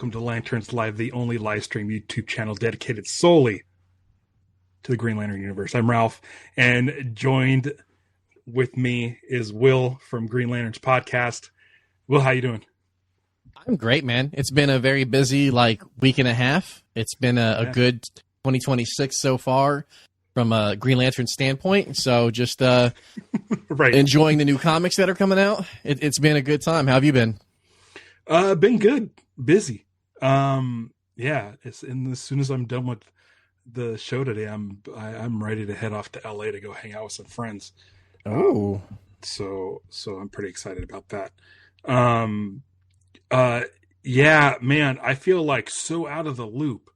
welcome to Lanterns Live, the only live stream YouTube channel dedicated solely to the Green Lantern universe. I'm Ralph, and joined with me is Will from Green Lanterns Podcast. Will, how you doing? I'm great, man. It's been a very busy week and a half. It's been a good 2026 so far from a Green Lantern standpoint. So just right. Enjoying the new comics that are coming out. It's been a good time. How have you been? Been good. Busy. As soon as I'm done with the show today, I'm ready to head off to LA to go hang out with some friends. Oh. So I'm pretty excited about that. Man, I feel like so out of the loop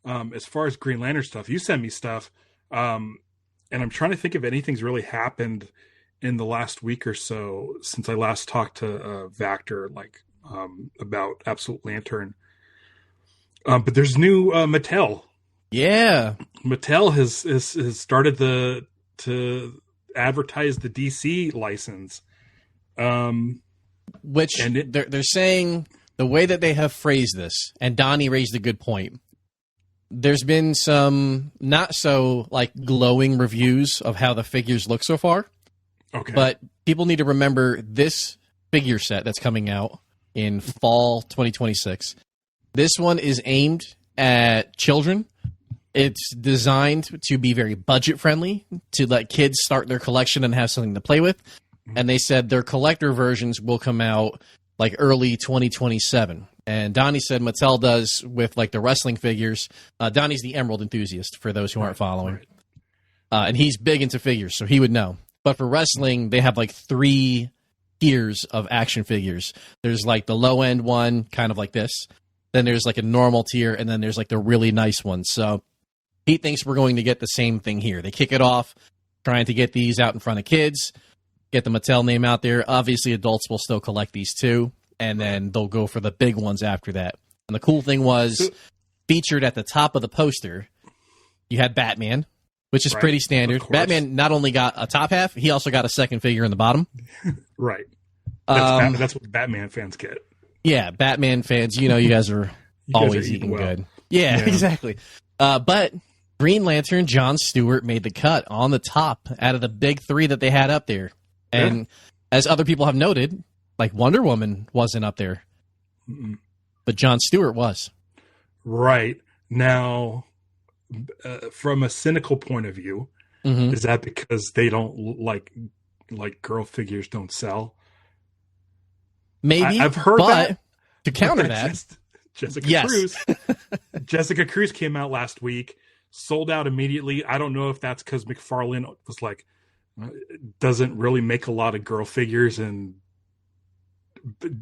as far as Green Lantern stuff. You sent me stuff, and I'm trying to think if anything's really happened in the last week or so since I last talked to Vactor, about Absolute Lantern. But there's new Mattel. Yeah, Mattel has started to advertise the DC license. They're saying the way that they have phrased this, and Donnie raised a good point. There's been some not so glowing reviews of how the figures look so far. Okay. But people need to remember this figure set that's coming out in fall 2026. This one is aimed at children. It's designed to be very budget friendly, to let kids start their collection and have something to play with. And they said their collector versions will come out early 2027. And Donnie said Mattel does with the wrestling figures. Donnie's the Emerald enthusiast for those who aren't following. Right. And he's big into figures, so he would know. But for wrestling, they have 3 tiers of action figures. There's the low end one, kind of like this. Then there's a normal tier, and then there's the really nice one. So he thinks we're going to get the same thing here. They kick it off trying to get these out in front of kids, get the Mattel name out there. Obviously, adults will still collect these too, and then they'll go for the big ones after that. And the cool thing was, featured at the top of the poster, you had Batman, which is pretty standard. Batman not only got a top half, he also got a second figure in the bottom. Right. That's what Batman fans get. Yeah, Batman fans, you guys are always eating well. Good. Yeah, exactly. But Green Lantern, John Stewart made the cut on the top out of the big 3 that they had up there. And as other people have noted, Wonder Woman wasn't up there. Mm-mm. But John Stewart was. Right. Now, from a cynical point of view, is that because they don't like girl figures don't sell? Maybe. I've heard that. To counter that, Jessica Cruz came out last week, sold out immediately. I don't know if that's because McFarlane was doesn't really make a lot of girl figures, and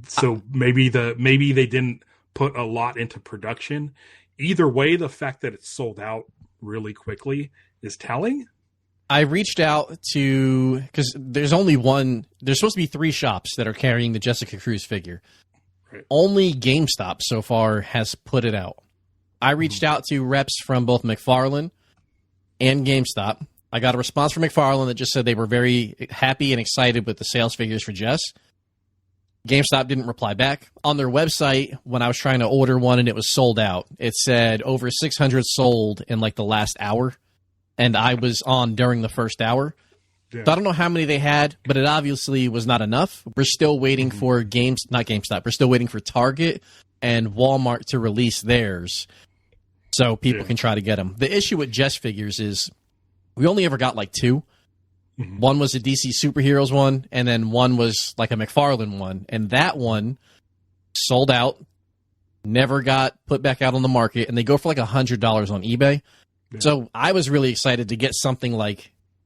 so maybe they didn't put a lot into production. Either way, the fact that it sold out really quickly is telling. I reached out to, because there's only one, there's supposed to be 3 shops that are carrying the Jessica Cruz figure. Right. Only GameStop so far has put it out. I reached out to reps from both McFarlane and GameStop. I got a response from McFarlane that just said they were very happy and excited with the sales figures for Jess. GameStop didn't reply back. On their website, when I was trying to order one and it was sold out, it said over 600 sold in the last hour. And I was on during the first hour. Yeah. So I don't know how many they had, but it obviously was not enough. We're still waiting for not GameStop. We're still waiting for Target and Walmart to release theirs so people can try to get them. The issue with Jess figures is we only ever got 2. Mm-hmm. One was a DC Superheroes one, and then one was a McFarlane one. And that one sold out, never got put back out on the market, and they go for $100 on eBay. Yeah. So I was really excited to get something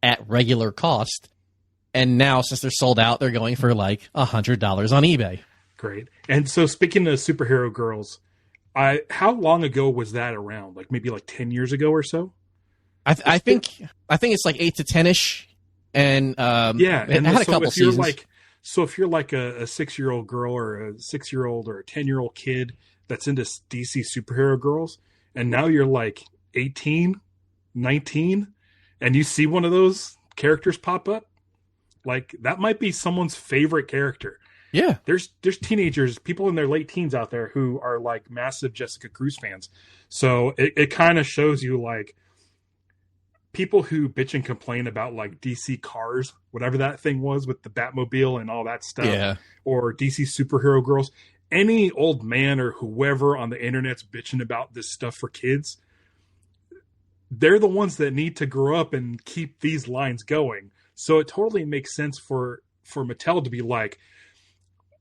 at regular cost. And now, since they're sold out, they're going for $100 on eBay. Great. And so speaking of superhero girls, how long ago was that around? Maybe 10 years ago or so? I think it's 8 to 10-ish. And and it had a couple seasons. So if you're a 6-year-old girl or a 6-year-old or a 10-year-old kid that's into DC superhero girls, and now you're 18, 19, and you see one of those characters pop up, that might be someone's favorite character. Yeah. There's teenagers, people in their late teens out there who are like massive Jessica Cruz fans. So it kind of shows you like people who bitch and complain about like DC Cars, whatever that thing was with the Batmobile and all that stuff, Yeah. or DC superhero girls. Any old man or whoever on the internet's bitching about this stuff for kids, they're the ones that need to grow up and keep these lines going. So it totally makes sense for Mattel to be like,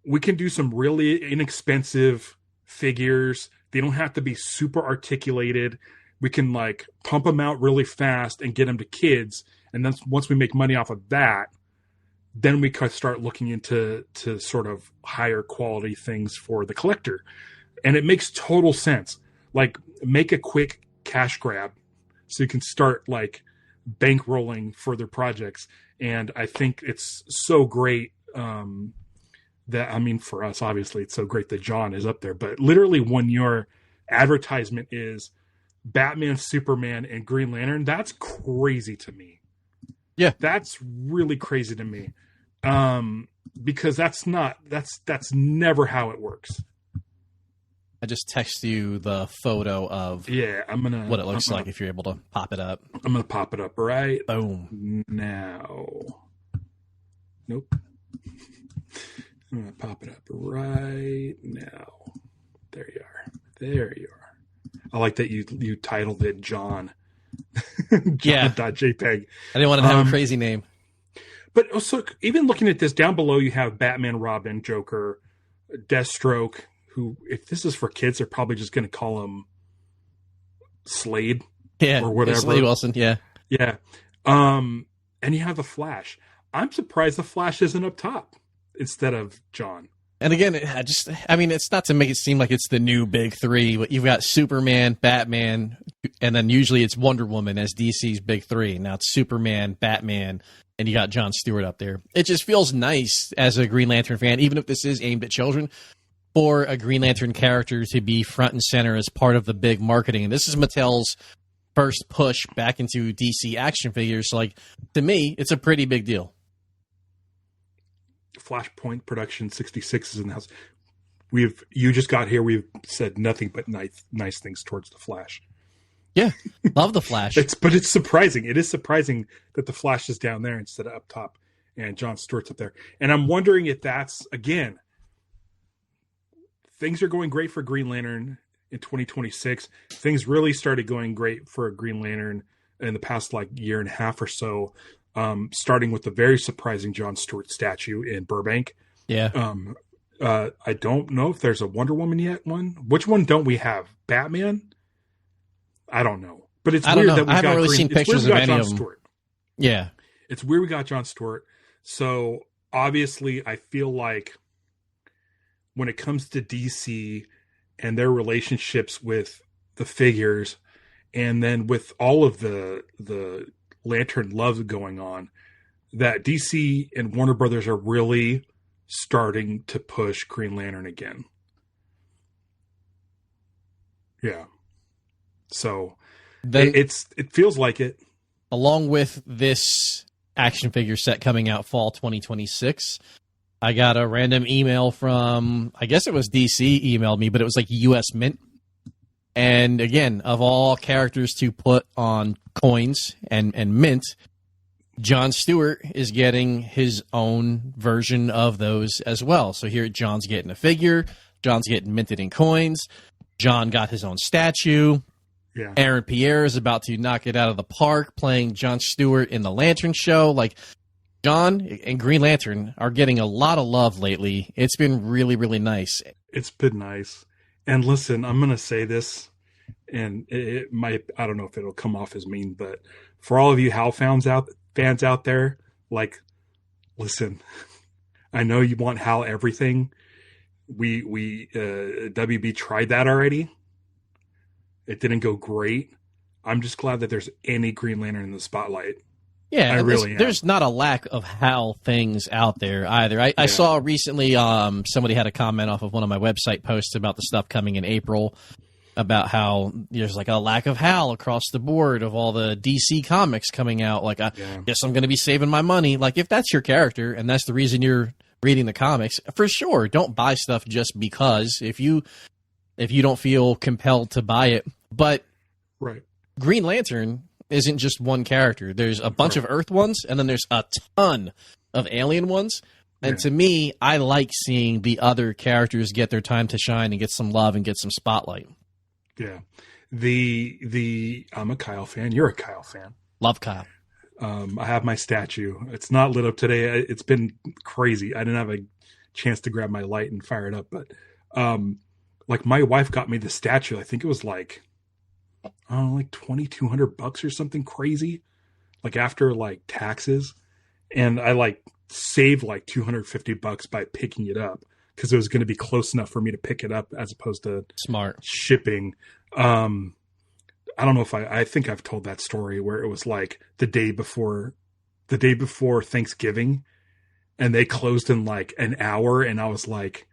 we can do some really inexpensive figures. They don't have to be super articulated. We can like pump them out really fast and get them to kids. And then once we make money off of that, then we could start looking into sort of higher quality things for the collector. And it makes total sense. Like, make a quick cash grab so you can start like bankrolling further projects. And I think it's so great that, I mean, for us, obviously, it's so great that John is up there. But literally, when your advertisement is Batman, Superman, and Green Lantern, that's crazy to me. Yeah. That's really crazy to me. Because that's never how it works. I just text you the photo of what it looks like if you're able to pop it up. I'm going to pop it up right Boom. now. Nope. I'm going to pop it up right now. There you are. There you are. I like that you titled it John. John.jpg. I didn't want it to have a crazy name. But also, even looking at this, down below you have Batman, Robin, Joker, Deathstroke, who, if this is for kids, they're probably just going to call him Slade or whatever. Slade Wilson, yeah. Yeah. And you have the Flash. I'm surprised the Flash isn't up top instead of John. And again, I mean, it's not to make it seem like it's the new big three, but you've got Superman, Batman, and then usually it's Wonder Woman as DC's big three. Now it's Superman, Batman, and you got Jon Stewart up there. It just feels nice as a Green Lantern fan, even if this is aimed at children, for a Green Lantern character to be front and center as part of the big marketing. And this is Mattel's first push back into DC action figures. So, like, to me, it's a pretty big deal. Flashpoint Production 66 is in the house. You just got here. We've said nothing but nice things towards the Flash. Yeah, love the Flash. But it's surprising. It is surprising that the Flash is down there instead of up top, and Jon Stewart's up there. And I'm wondering if that's, again, things are going great for Green Lantern in 2026. Things really started going great for Green Lantern in the past like year and a half or so. Starting with the very surprising Jon Stewart statue in Burbank. Yeah. I don't know if there's a Wonder Woman yet one. Which one don't we have? Batman? I don't know. But it's weird that we got I haven't really seen pictures of any of them. Stewart. Yeah. It's weird we got Jon Stewart. So obviously I feel like when it comes to DC and their relationships with the figures, and then with all of the Lantern love going on, that DC and Warner Brothers are really starting to push Green Lantern again. Yeah. So it feels like it. Along with this action figure set coming out fall 2026, I got a random email from, I guess it was DC emailed me, but it was like US Mint. And again, of all characters to put on coins and mint, Jon Stewart is getting his own version of those as well. So here John's getting a figure, John's getting minted in coins, John got his own statue. Yeah. Aaron Pierre is about to knock it out of the park playing Jon Stewart in the Lantern show. Like, John and Green Lantern are getting a lot of love lately. It's been really, really nice. It's been nice. And listen, I'm going to say this, and it might, I don't know if it'll come off as mean, but for all of you Hal fans out there, like, listen, I know you want Hal everything. We WB tried that already. It didn't go great. I'm just glad that there's any Green Lantern in the spotlight. Yeah, I really am. There's not a lack of Hal things out there either. I saw recently somebody had a comment off of one of my website posts about the stuff coming in April, about how there's like a lack of Hal across the board of all the DC comics coming out. Like, I guess I'm going to be saving my money. Like, if that's your character and that's the reason you're reading the comics, for sure, don't buy stuff just because if you don't feel compelled to buy it. But Right. Green Lantern isn't just one character. There's a bunch of Earth ones, and then there's a ton of alien ones. And to me, I like seeing the other characters get their time to shine and get some love and get some spotlight. Yeah. I'm a Kyle fan. You're a Kyle fan. Love Kyle. I have my statue. It's not lit up today. It's been crazy. I didn't have a chance to grab my light and fire it up, but like my wife got me the statue. I think it was like $2,200 or something crazy, like after like taxes, and I like saved like $250 by picking it up because it was going to be close enough for me to pick it up as opposed to smart shipping. I don't know if I think I've told that story where it was like the day before Thanksgiving, and they closed in like an hour, and I was like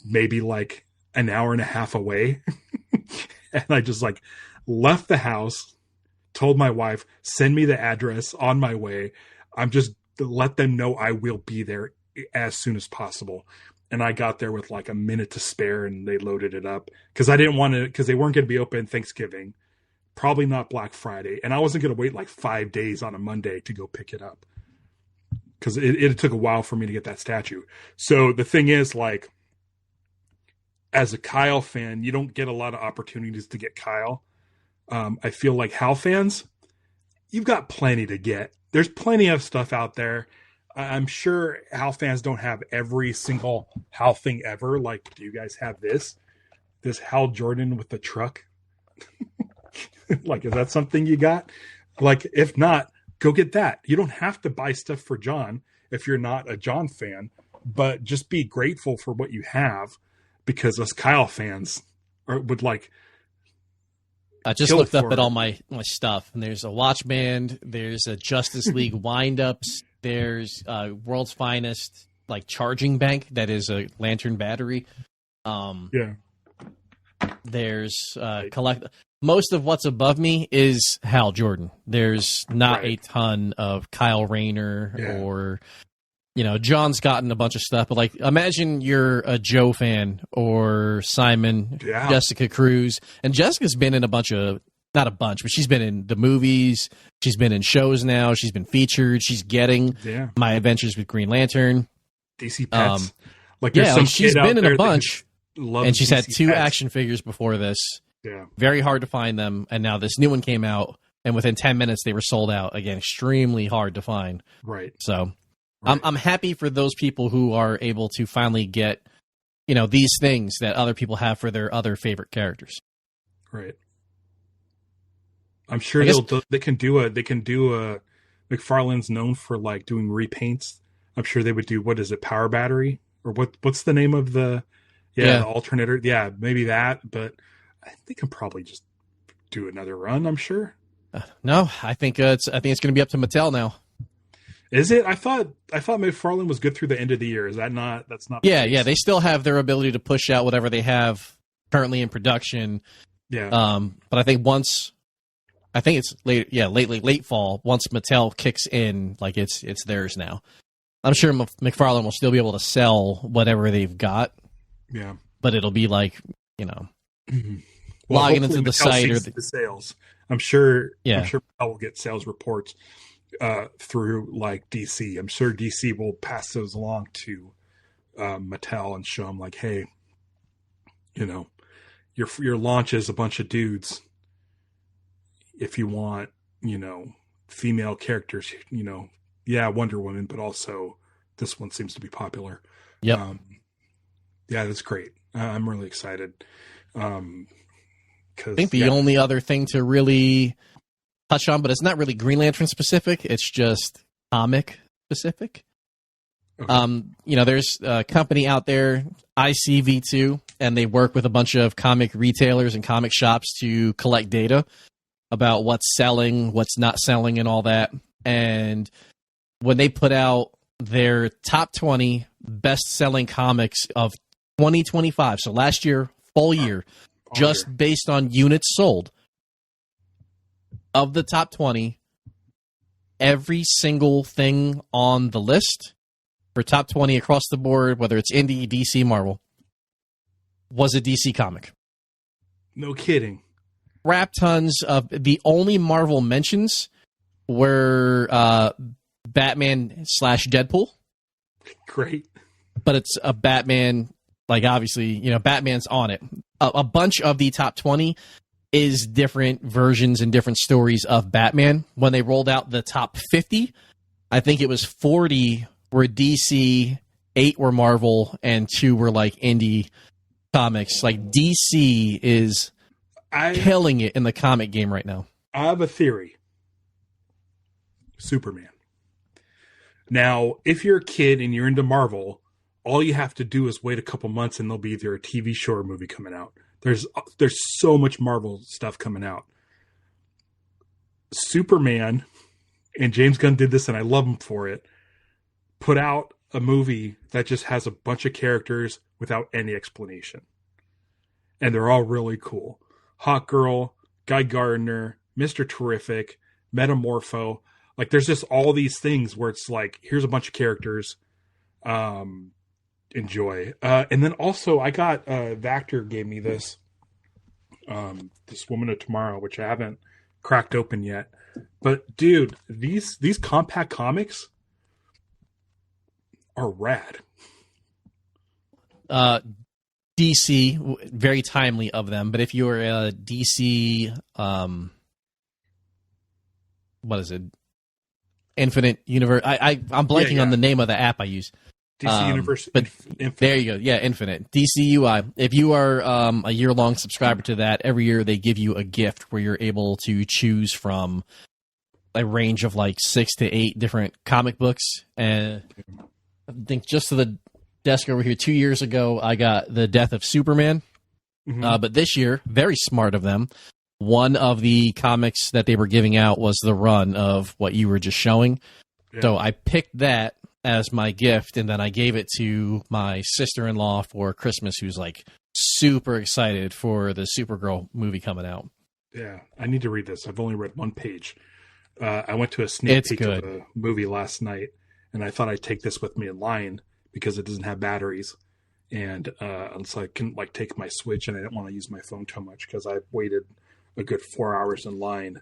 maybe like an hour and a half away. And I just like left the house, told my wife, send me the address, on my way. I'm just let them know I will be there as soon as possible. And I got there with like a minute to spare, and they loaded it up because I didn't want to, because they weren't going to be open Thanksgiving, probably not Black Friday. And I wasn't going to wait like 5 days on a Monday to go pick it up because it took a while for me to get that statue. So the thing is, like, as a Kyle fan, you don't get a lot of opportunities to get Kyle. I feel like Hal fans, you've got plenty to get. There's plenty of stuff out there. I'm sure Hal fans don't have every single Hal thing ever. Like, do you guys have this Hal Jordan with the truck? Like, is that something you got? Like, if not, go get that. You don't have to buy stuff for John if you're not a John fan, but just be grateful for what you have, because us Kyle fans would like. I just looked up at all my stuff, and there's a watch band, there's a Justice League wind-ups, there's World's Finest like charging bank that is a lantern battery. There's collect. Most of what's above me is Hal Jordan. There's not a ton of Kyle Rayner or, John's gotten a bunch of stuff, but like, imagine you're a Joe fan or Simon, Jessica Cruz, and Jessica's been in not a bunch, but she's been in the movies. She's been in shows now. She's been featured. She's getting My Adventures with Green Lantern. DC Pets. She's been in a bunch, and she's had 2 action figures before this. Yeah. Very hard to find them, and now this new one came out, and within 10 minutes they were sold out. Again, extremely hard to find. Right. So I'm happy for those people who are able to finally get, these things that other people have for their other favorite characters. Right. I'm sure they can do a McFarlane's known for like doing repaints. I'm sure they would do, what is it, Power Battery? Or what's the name of the alternator? Yeah, maybe that, but I think I'll probably just do another run, I'm sure. No, I think it's going to be up to Mattel now. Is it? I thought McFarlane was good through the end of the year. Is that not? That's not. Yeah. They still have their ability to push out whatever they have currently in production. Yeah. But I think it's late fall. Once Mattel kicks in, like it's theirs now. I'm sure McFarlane will still be able to sell whatever they've got. Yeah. But it'll be like, Well, logging into the site or the sales. I'm sure. Yeah. I'm sure I will get sales reports through like DC. I'm sure DC will pass those along to Mattel and show them like, hey, your launch is a bunch of dudes. If you want, female characters, Wonder Woman, but also this one seems to be popular. Yeah. That's great. I'm really excited. I think the only other thing to really touch on, but it's not really Green Lantern specific, it's just comic specific. Okay. There's a company out there, ICV2, and they work with a bunch of comic retailers and comic shops to collect data about what's selling, what's not selling, and all that. And when they put out their top 20 best-selling comics of 2025, so last year, full year, based on units sold, of the top 20, every single thing on the list for top 20 across the board, whether it's indie, DC, Marvel, was a DC comic. No kidding. Crap tons of the only Marvel mentions were Batman / Deadpool. Great. But it's a Batman, like obviously, you know, Batman's on it. A bunch of the top 20 is different versions and different stories of Batman. When they rolled out the top 50, I think it was 40 were DC, 8 were Marvel, and 2 were like indie comics. Like DC is killing it in the comic game right now. I have a theory. Superman. Now, if you're a kid and you're into Marvel, all you have to do is wait a couple months and there'll be either a TV show or movie coming out. There's so much Marvel stuff coming out. Superman, and James Gunn did this and I love him for it, put out a movie that just has a bunch of characters without any explanation. And they're all really cool. Hawk Girl, Guy Gardner, Mr. Terrific, Metamorpho. Like there's just all these things where it's like, here's a bunch of characters. Enjoy. And then also I got Vactor gave me this Woman of Tomorrow, which I haven't cracked open yet. But dude, these compact comics are rad. DC, very timely of them, but if you're a DC what is it? Infinite Universe. I'm blanking on the name of the app I use. DC Universe, but Infinite. There you go. Yeah, Infinite. DCUI. If you are a year-long subscriber to that, every year they give you a gift where you're able to choose from a range of like 6 to 8 different comic books. And I think just to the desk over here 2 years ago, I got The Death of Superman. Mm-hmm. But this year, very smart of them, one of the comics that they were giving out was the run of what you were just showing. Yeah. So I picked that as my gift, and then I gave it to my sister-in-law for Christmas, who's like super excited for the Supergirl movie coming out. Yeah, I need to read this. I've only read one page. I went to a sneak peek of the movie last night, and I thought I'd take this with me in line because it doesn't have batteries, and so I couldn't like take my Switch, and I didn't want to use my phone too much because I waited a good 4 hours in line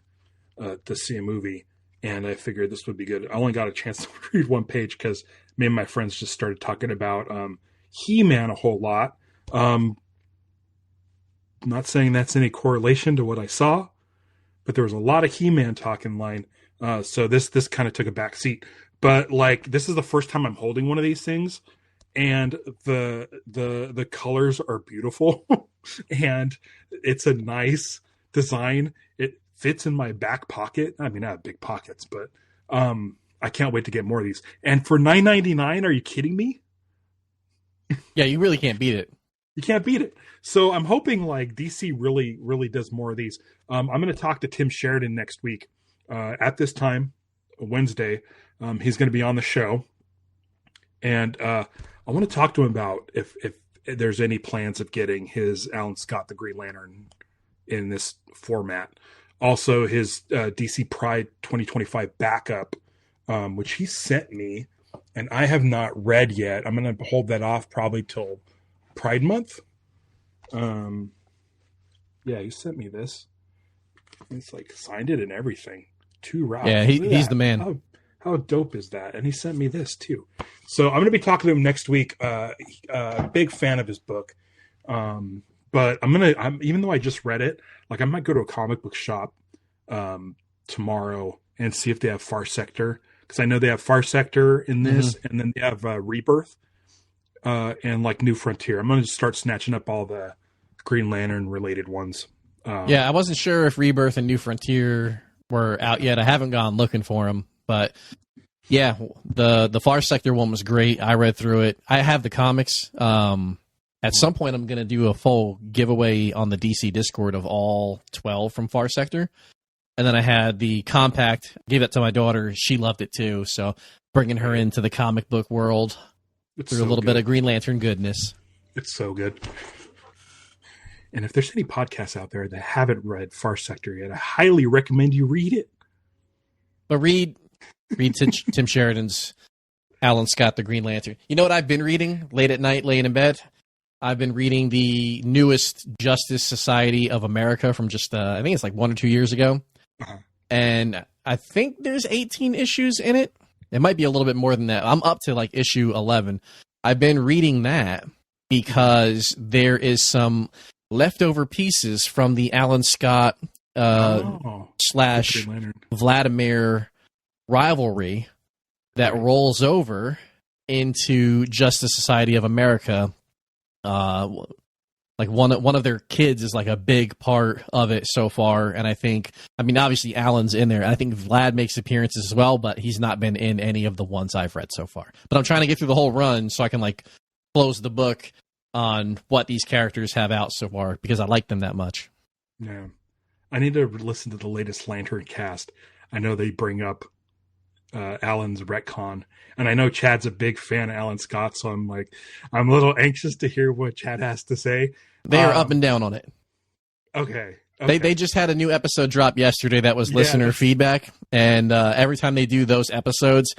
to see a movie. And I figured this would be good. I only got a chance to read one page because me and my friends just started talking about He-Man a whole lot. Not saying that's any correlation to what I saw, but there was a lot of He-Man talk in line. So this kind of took a back seat. But like this is the first time I'm holding one of these things, and the colors are beautiful, and it's a nice design. It fits in my back pocket. I mean, I have big pockets, but I can't wait to get more of these. And for $9.99, are you kidding me? Yeah, you really can't beat it. You can't beat it. So I'm hoping like DC really, really does more of these. I'm going to talk to Tim Sheridan next week at this time, Wednesday. He's going to be on the show. And I want to talk to him about if there's any plans of getting his Alan Scott, the Green Lantern, in this format. Also, his DC Pride 2025 backup, which he sent me, and I have not read yet. I'm going to hold that off probably till Pride Month. Yeah, he sent me this. He's like signed it and everything. 2 routes. Yeah, he's the man. How dope is that? And he sent me this too. So I'm going to be talking to him next week. Big fan of his book. But I'm even though I just read it, like I might go to a comic book shop tomorrow and see if they have Far Sector, because I know they have Far Sector in this, and then they have Rebirth and like New Frontier. I'm going to start snatching up all the Green Lantern related ones. Yeah, I wasn't sure if Rebirth and New Frontier were out yet. I haven't gone looking for them, but yeah, the Far Sector one was great. I read through it. I have the comics. At some point, I'm going to do a full giveaway on the DC Discord of all 12 from Far Sector. And then I had the compact, gave that to my daughter. She loved it too. So bringing her into the comic book world through a little bit of Green Lantern goodness. It's so good. And if there's any podcasts out there that haven't read Far Sector yet, I highly recommend you read it. But read Tim Sheridan's Alan Scott, the Green Lantern. You know what I've been reading late at night, laying in bed? I've been reading the newest Justice Society of America from just, I think it's like 1 or 2 years ago. Uh-huh. And I think there's 18 issues in it. It might be a little bit more than that. I'm up to like issue 11. I've been reading that because there is some leftover pieces from the Alan Scott slash Vladimir rivalry that rolls over into Justice Society of America. Like one of their kids is like a big part of it so far, and I mean, obviously Alan's in there, and I think Vlad makes appearances as well, but he's not been in any of the ones I've read so far. But I'm trying to get through the whole run so I can like close the book on what these characters have out so far because I like them that much. Yeah, I need to listen to the latest Lantern cast. I know they bring up Alan's retcon, and I know Chad's a big fan of Alan Scott, so I'm a little anxious to hear what Chad has to say. They are up and down on it. Okay. They just had a new episode drop yesterday that was listener feedback, and every time they do those episodes,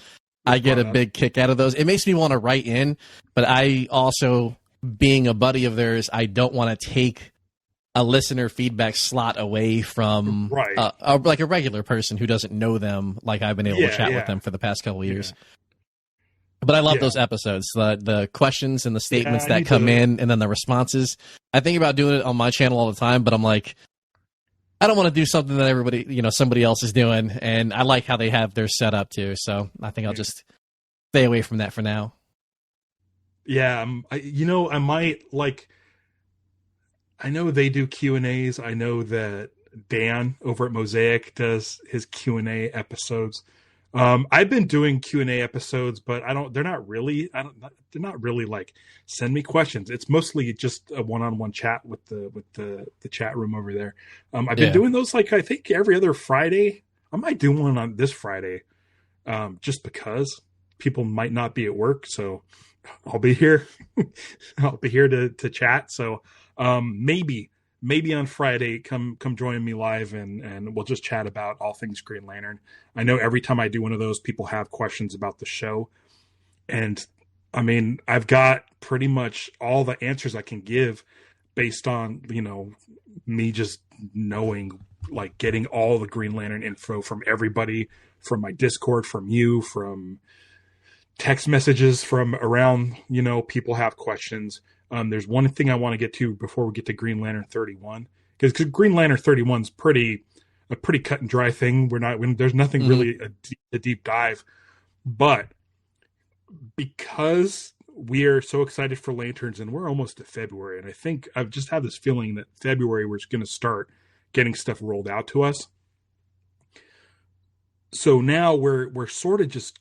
I get a big kick out of those. It makes me want to write in, but I also, being a buddy of theirs, I don't want to take a listener feedback slot away from like a regular person who doesn't know them, like I've been able to chat with them for the past couple of years. But I love those episodes, the questions and the statements that come in, and then the responses. I think about doing it on my channel all the time, but I'm like, I don't want to do something that everybody, somebody else is doing, and I like how they have their setup too. So I think I'll just stay away from that for now. Yeah, I might like. I know they do Q&As. I know that Dan over at Mosaic does his Q&A episodes. I've been doing Q&A episodes, but they're not really like send me questions. It's mostly just a one-on-one chat with the chat room over there. I've been doing those like I think every other Friday. I might do one on this Friday, just because people might not be at work. So I'll be here. I'll be here to chat. So maybe on Friday, come join me live and we'll just chat about all things Green Lantern. I know every time I do one of those, people have questions about the show. And I mean, I've got pretty much all the answers I can give based on, me just knowing, like getting all the Green Lantern info from everybody, from my Discord, from you, from text messages from around, people have questions. There's one thing I want to get to before we get to Green Lantern 31, because Green Lantern 31 is a pretty cut and dry thing. There's nothing really a deep dive, but because we are so excited for Lanterns and we're almost to February, and I think I've just had this feeling that February we're going to start getting stuff rolled out to us. So now we're sort of just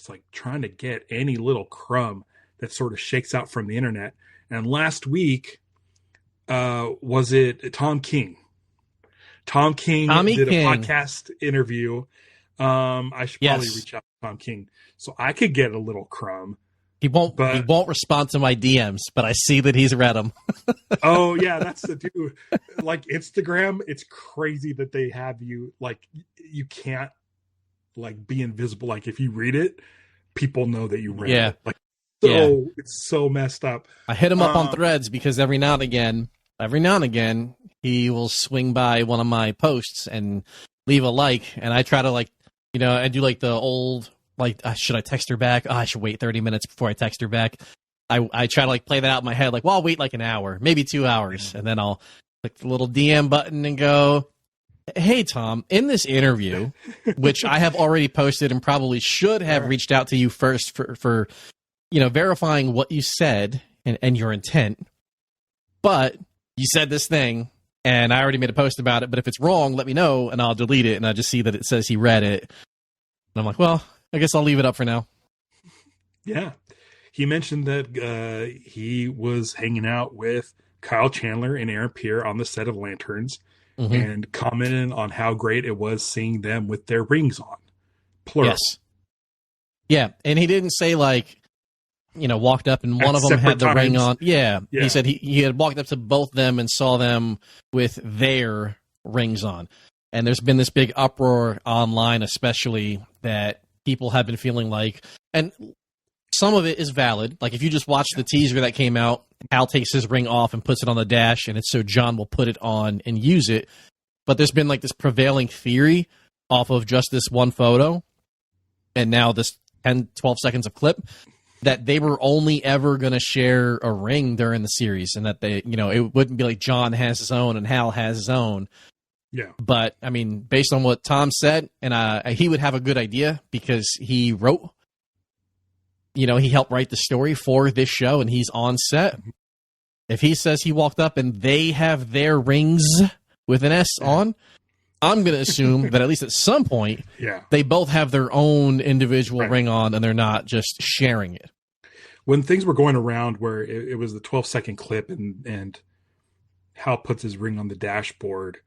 like trying to get any little crumb that sort of shakes out from the internet. And last week, was it Tom King? Tommy did a podcast interview. I should probably reach out to Tom King so I could get a little crumb. He won't respond to my DMs, but I see that he's read them. Oh yeah, that's the dude. Like Instagram, it's crazy that they have you like you can't like be invisible. Like if you read it, people know that you read it. Like it's so messed up. I hit him up on Threads because every now and again, he will swing by one of my posts and leave a like, and I try to I do like the old should I text her back? Oh, I should wait 30 minutes before I text her back. I try to play that out in my head, I'll wait like an hour, maybe 2 hours, and then I'll click the little DM button and go, hey, Tom, in this interview, which I have already posted and probably should have reached out to you first for verifying what you said and your intent, but you said this thing, and I already made a post about it, but if it's wrong, let me know, and I'll delete it, and I just see that it says he read it. And I'm like, well, I guess I'll leave it up for now. Yeah. He mentioned that he was hanging out with Kyle Chandler and Aaron Pierre on the set of Lanterns, and commented on how great it was seeing them with their rings on. Plural. Yes. Yeah, and he didn't say walked up and one of them had the ring on. Yeah. He said he had walked up to both them and saw them with their rings on. And there's been this big uproar online, especially, that people have been feeling like, and some of it is valid. Like if you just watch the teaser that came out, Hal takes his ring off and puts it on the dash, and it's so John will put it on and use it. But there's been like this prevailing theory off of just this one photo, and now this 10, 12 seconds of clip, that they were only ever going to share a ring during the series, and that they, it wouldn't be like John has his own and Hal has his own. Yeah. But I mean, based on what Tom said, and he would have a good idea because he wrote, he helped write the story for this show, and he's on set. If he says he walked up and they have their rings with an S on, I'm going to assume that at least at some point, they both have their own individual ring on, and they're not just sharing it. When things were going around where it was the 12-second clip and Hal puts his ring on the dashboard,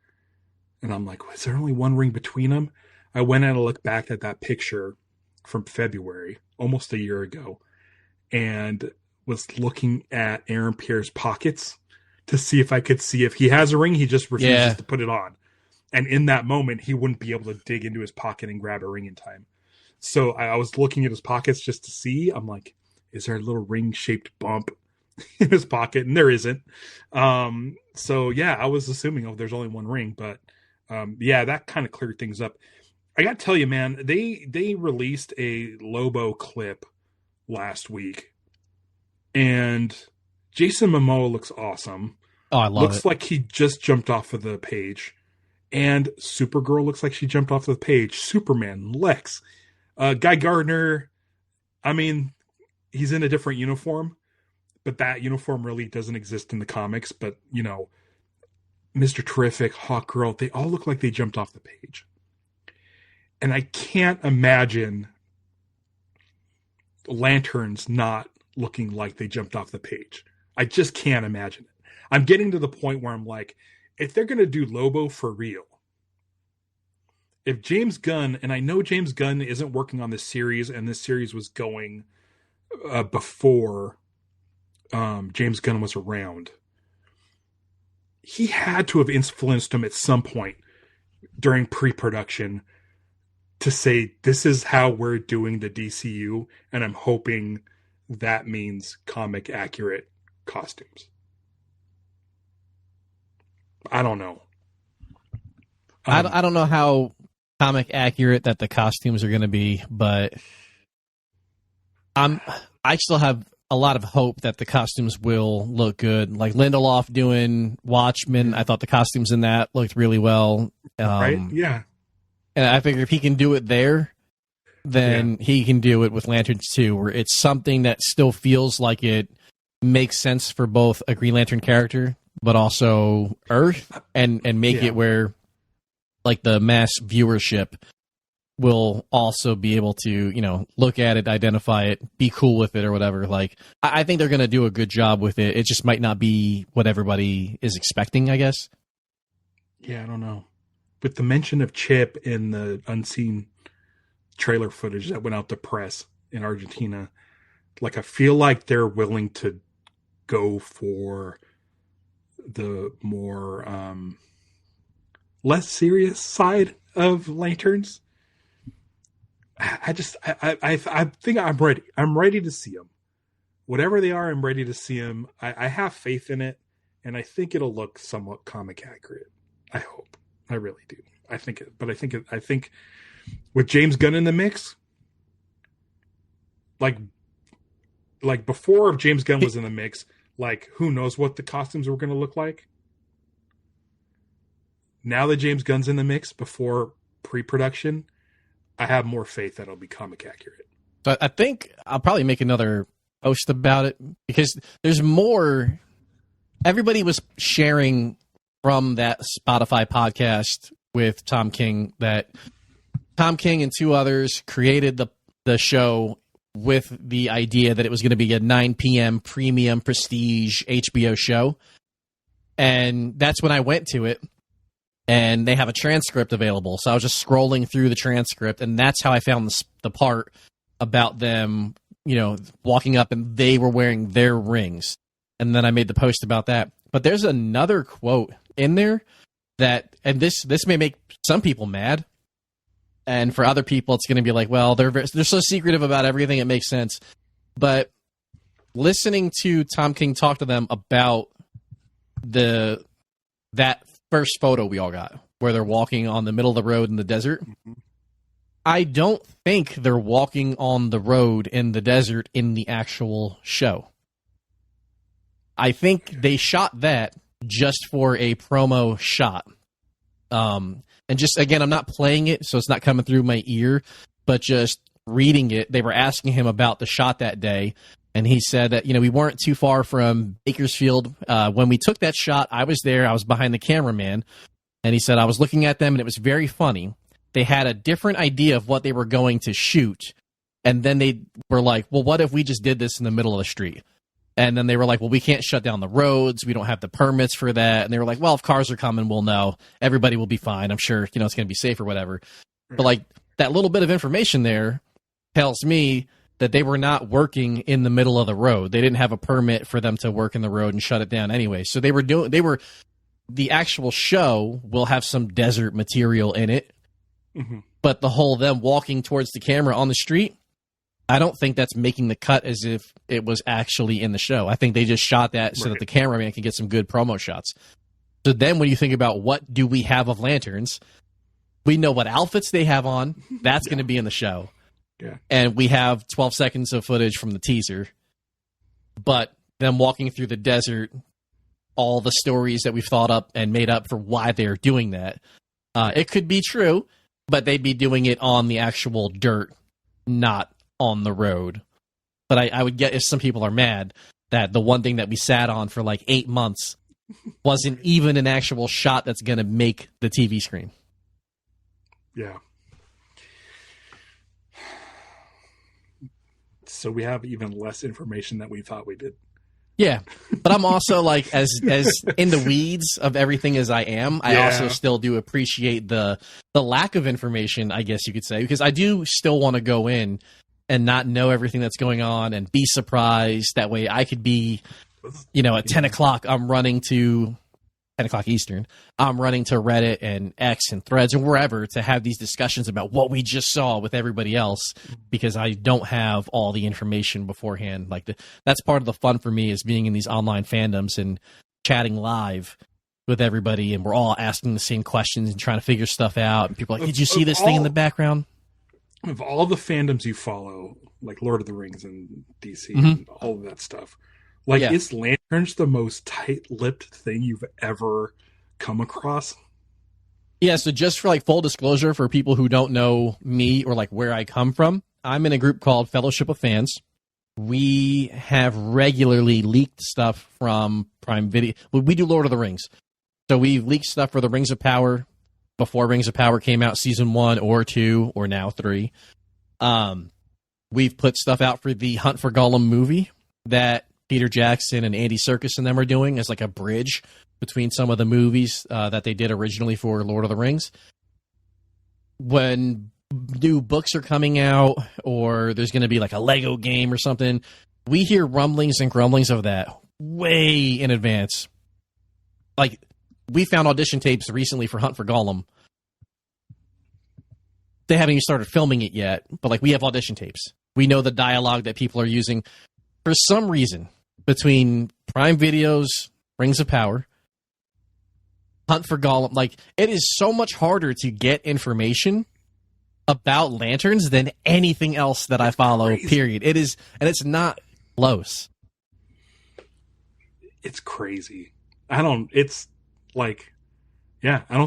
and I'm like, is there only one ring between them? I went and looked back at that picture from February, almost a year ago, and was looking at Aaron Pierre's pockets to see if I could see if he has a ring. He just refuses to put it on. And in that moment, he wouldn't be able to dig into his pocket and grab a ring in time. So I was looking at his pockets just to see. I'm like, is there a little ring-shaped bump in his pocket? And there isn't. So, yeah, I was assuming, there's only one ring. But, that kind of cleared things up. I got to tell you, man, they released a Lobo clip last week. And Jason Momoa looks awesome. Oh, I love it. Looks like he just jumped off of the page. And Supergirl looks like she jumped off the page. Superman, Lex, Guy Gardner. I mean, he's in a different uniform, but that uniform really doesn't exist in the comics. But, Mr. Terrific, Hawkgirl, they all look like they jumped off the page. And I can't imagine Lanterns not looking like they jumped off the page. I just can't imagine it. I'm getting to the point where I'm like, if they're going to do Lobo for real, if James Gunn, and I know James Gunn isn't working on this series, and this series was going before James Gunn was around, he had to have influenced him at some point during pre-production to say, this is how we're doing the DCU, and I'm hoping that means comic accurate costumes. I don't know. I don't know how comic accurate that the costumes are going to be, but I still have a lot of hope that the costumes will look good. Like Lindelof doing Watchmen, I thought the costumes in that looked really well. Right? Yeah. And I figure if he can do it there, then he can do it with Lanterns too, where it's something that still feels like it makes sense for both a Green Lantern character, but also Earth, and make it where like the mass viewership will also be able to, look at it, identify it, be cool with it or whatever. Like, I think they're going to do a good job with it. It just might not be what everybody is expecting, I guess. Yeah, I don't know. With the mention of Chip in the unseen trailer footage that went out to press in Argentina, like, I feel like they're willing to go for the more less serious side of Lanterns. I think I'm ready. I'm ready to see them. Whatever they are, I'm ready to see them. I have faith in it, and I think it'll look somewhat comic accurate. I hope. I really do. I think with James Gunn in the mix, like before James Gunn was in the mix, like, who knows what the costumes were going to look like? Now that James Gunn's in the mix before pre-production, I have more faith that it'll be comic accurate. So I think I'll probably make another post about it, because there's more. Everybody was sharing from that Spotify podcast with Tom King that Tom King and two others created the show with the idea that it was going to be a 9 p.m. premium prestige HBO show. And that's when I went to it, and they have a transcript available. So I was just scrolling through the transcript, and that's how I found the part about them, walking up and they were wearing their rings. And then I made the post about that. But there's another quote in there that, and this may make some people mad, and for other people it's going to be like, well, they're so secretive about everything, it makes sense. But listening to Tom King talk to them about that first photo we all got, where they're walking on the middle of the road in the desert, I don't think they're walking on the road in the desert in the actual show. I think they shot that just for a promo shot. And just, again, I'm not playing it, so it's not coming through my ear, but just reading it, they were asking him about the shot that day, and he said that, we weren't too far from Bakersfield. When we took that shot, I was there, I was behind the cameraman, and he said, I was looking at them, and it was very funny. They had a different idea of what they were going to shoot, and then they were like, well, what if we just did this in the middle of the street? And then they were like, well, we can't shut down the roads. We don't have the permits for that. And they were like, well, if cars are coming, we'll know. Everybody will be fine. I'm sure, it's going to be safe or whatever. Right. But like that little bit of information there tells me that they were not working in the middle of the road. They didn't have a permit for them to work in the road and shut it down anyway. So the actual show will have some desert material in it. Mm-hmm. But the whole them walking towards the camera on the street, I don't think that's making the cut as if it was actually in the show. I think they just shot that so that the cameraman can get some good promo shots. So then when you think about what do we have of lanterns, we know what outfits they have on. That's going to be in the show. Yeah. And we have 12 seconds of footage from the teaser. But them walking through the desert, all the stories that we've thought up and made up for why they're doing that. It could be true, but they'd be doing it on the actual dirt, not on the road. But I would get if some people are mad that the one thing that we sat on for like 8 months wasn't even an actual shot that's going to make the TV screen. Yeah. So we have even less information than we thought we did. Yeah, but I'm also like as in the weeds of everything as I am. I also still do appreciate the lack of information, I guess you could say, because I do still want to go in and not know everything that's going on and be surprised. That way I could be, at 10 o'clock, I'm running to 10 o'clock Eastern. I'm running to Reddit and X and Threads or wherever to have these discussions about what we just saw with everybody else, because I don't have all the information beforehand. Like that's part of the fun for me, is being in these online fandoms and chatting live with everybody, and we're all asking the same questions and trying to figure stuff out. And people are like, did you see this thing in the background? Of all the fandoms you follow, like Lord of the Rings and DC and all of that stuff, is Lanterns the most tight-lipped thing you've ever come across? Yeah, so just for like full disclosure for people who don't know me or like where I come from, I'm in a group called Fellowship of Fans. We have regularly leaked stuff from Prime Video. We do Lord of the Rings. So we've leaked stuff for the Rings of Power before Rings of Power came out, season 1 or 2 or now 3. We've put stuff out for the Hunt for Gollum movie that Peter Jackson and Andy Serkis and them are doing as like a bridge between some of the movies that they did originally for Lord of the Rings. When new books are coming out or there's going to be like a Lego game or something, we hear rumblings and grumblings of that way in advance. Like, we found audition tapes recently for Hunt for Gollum. They haven't even started filming it yet, but like we have audition tapes. We know the dialogue that people are using. For some reason, between Prime Video's Rings of Power, Hunt for Gollum, like it is so much harder to get information about lanterns than anything else that I follow, period. It is, and it's not close. It's crazy. I don't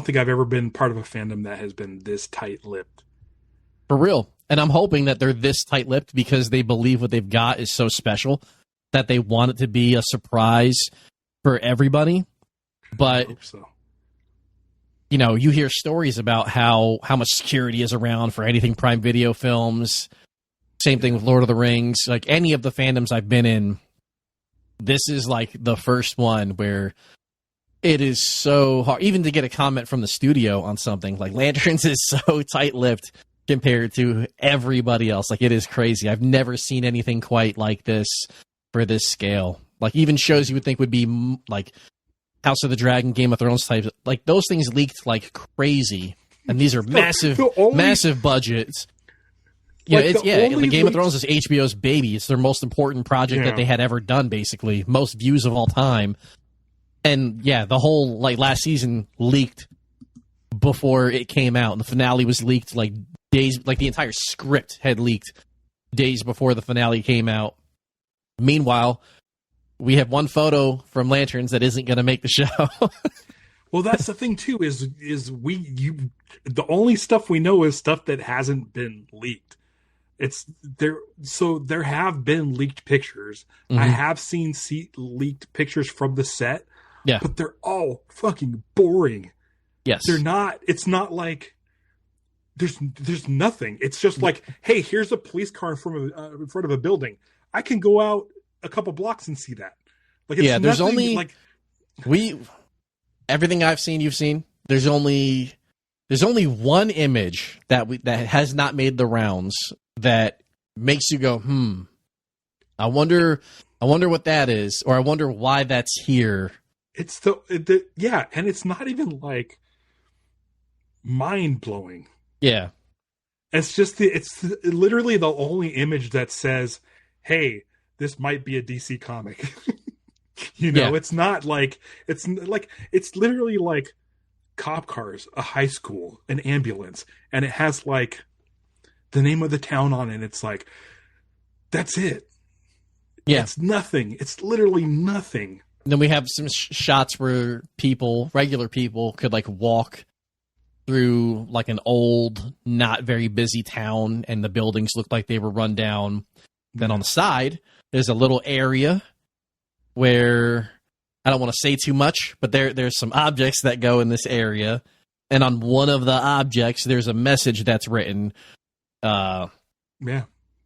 think I've ever been part of a fandom that has been this tight-lipped. For real. And I'm hoping that they're this tight-lipped because they believe what they've got is so special that they want it to be a surprise for everybody. But, I hope so. You hear stories about how much security is around for anything Prime Video films. Same thing with Lord of the Rings. Like, any of the fandoms I've been in, this is like the first one where it is so hard, even to get a comment from the studio on something. Like, Lanterns is so tight-lipped compared to everybody else. Like, it is crazy. I've never seen anything quite like this for this scale. Like, even shows you would think would be like House of the Dragon, Game of Thrones types, like those things leaked like crazy. And these are massive budgets. You know, Like it's the the only Game of leaked, Thrones is HBO's baby. It's their most important project that yeah. they had ever done, basically. Most views of all time. And yeah, the whole like last season leaked before it came out. And the finale was leaked like days, like the entire script had leaked days before the finale came out. Meanwhile, we have one photo from Lanterns that isn't going to make the show. Well, that's the thing too. The only stuff we know is stuff that hasn't been leaked. It's there. So there have been leaked pictures. I Mhm. have seen leaked pictures from the set, Yeah. but they're all fucking boring. Yes. They're not. It's not like there's nothing. It's just like, hey, here's a police car in front of a building. I can go out a couple blocks and see that. Like it's Yeah, there's nothing, only like everything I've seen, you've seen. There's only one image that has not made the rounds that makes you go, I wonder what that is, or I wonder why that's here. it's yeah, and it's not even like mind blowing. Yeah. It's literally the only image that says, "Hey, this might be a DC comic." Yeah. It's not like it's literally like cop cars, a high school, an ambulance, and it has like the name of the town on it. It's like that's it. Yeah. It's nothing. It's literally nothing. And then we have some shots where regular people could like walk through like an old, not very busy town, and the buildings look like they were run down. Then on the side, there's a little area where I don't want to say too much, but there's some objects that go in this area, and on one of the objects, there's a message that's written. Yeah.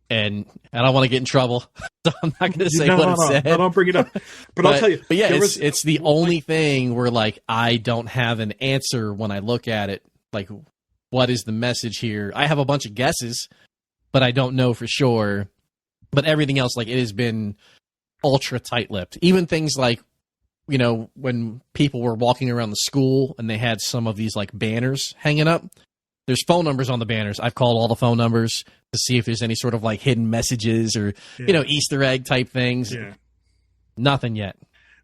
And I don't want to get in trouble, so I'm not going to say what it said. No, don't bring it up. But I'll tell you. But yeah, it's the only thing where like I don't have an answer when I look at it. Like, what is the message here? I have a bunch of guesses, but I don't know for sure. But everything else, like, it has been ultra tight-lipped. Even things like, when people were walking around the school and they had some of these like banners hanging up. There's phone numbers on the banners. I've called all the phone numbers to see if there's any sort of like hidden messages or Easter egg type things. Yeah. Nothing yet.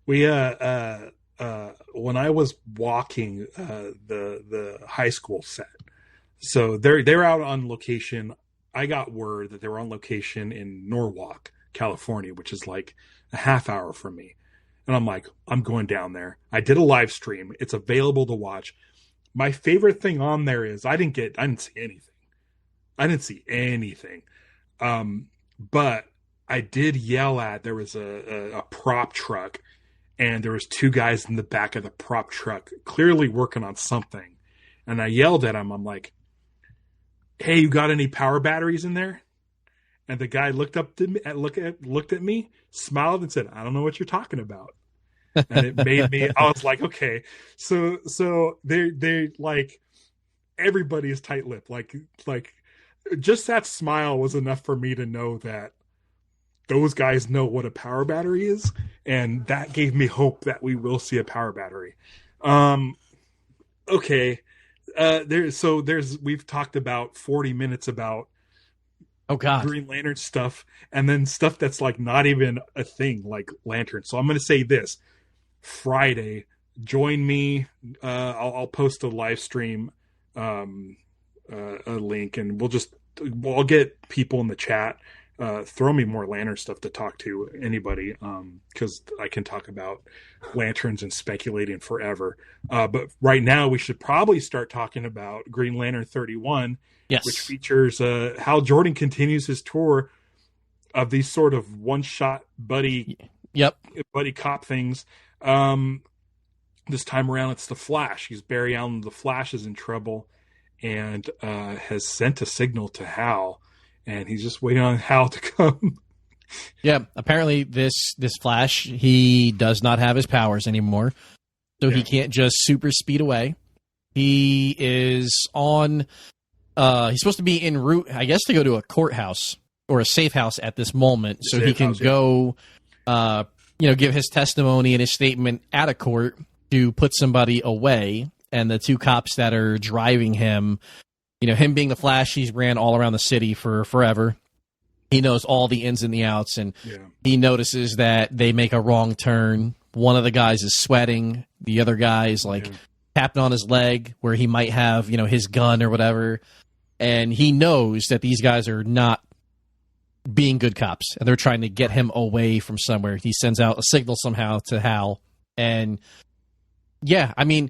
We when I was walking the high school set, so they're out on location. I got word that they were on location in Norwalk, California, which is like a half hour from me. And I'm like, I'm going down there. I did a live stream. It's available to watch. My favorite thing on there is I didn't see anything. But I did yell at, there was a prop truck, and there was two guys in the back of the prop truck clearly working on something. And I yelled at him. I'm like, hey, you got any power batteries in there? And the guy looked at me, smiled, and said, I don't know what you're talking about. And it made me, I was like, okay, so they like, everybody is tight-lipped. Like just that smile was enough for me to know that those guys know what a power battery is, and that gave me hope that we will see a power battery. Okay. We've talked about 40 minutes about Green Lantern stuff, and then stuff that's like not even a thing, like Lantern. So I'm going to say this: Friday, join me. I'll post a live stream, a link, and we'll get people in the chat. Throw me more Lantern stuff to talk to anybody, because I can talk about Lanterns and speculating forever. But right now, we should probably start talking about Green Lantern 31. Yes. Which features Hal Jordan continues his tour of these sort of one-shot buddy cop things. This time around, it's the Flash. He's Barry Allen. The Flash is in trouble and has sent a signal to Hal, and he's just waiting on Hal to come. Yeah, apparently this Flash, he does not have his powers anymore, so he can't just super speed away. He is on... he's supposed to be en route, I guess, to go to a courthouse or a safe house at this moment, so he can go, give his testimony and his statement at a court to put somebody away. And the two cops that are driving him, him being the Flash, he's ran all around the city for forever. He knows all the ins and the outs, and he notices that they make a wrong turn. One of the guys is sweating. The other guy's like tapping on his leg where he might have, his gun or whatever. And he knows that these guys are not being good cops, and they're trying to get him away from somewhere. He sends out a signal somehow to Hal. And yeah, I mean,